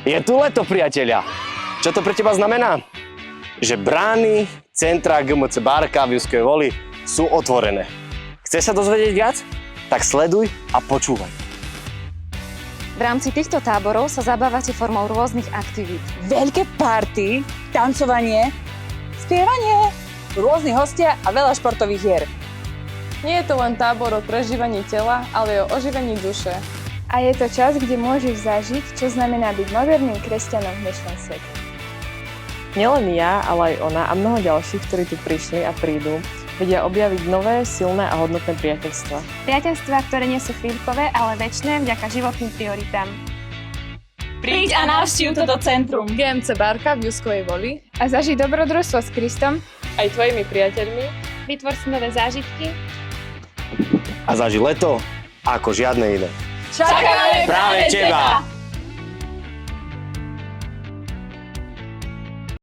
Je tu leto, priatelia. Čo to pre teba znamená? Že brány centra GMC Bárka v Juskej Voli sú otvorené. Chceš sa dozvedieť viac? Tak sleduj a počúvaj. V rámci týchto táborov sa zabávate formou rôznych aktivít. Veľké party, tancovanie, spievanie, rôzni hostia a veľa športových hier. Nie je to len tábor o prežívaní tela, ale o oživení duše. A je to čas, kde môžeš zažiť, čo znamená byť moderným kresťanom v dnešnom svete. Nielen ja, ale aj ona a mnoho ďalších, ktorí tu prišli a prídu, vedia objaviť nové, silné a hodnotné priateľstvá. Priateľstvá, ktoré nie sú chvíľkové, ale večné vďaka životným prioritám. Príď a navštív toto centrum. GMC Bárka v Juskovej Voli A zažij dobrodružstvo s Kristom, aj tvojimi priateľmi. vytvor si nové zážitky. A zaži leto ako žiadne iné. Čakáme Práve teba!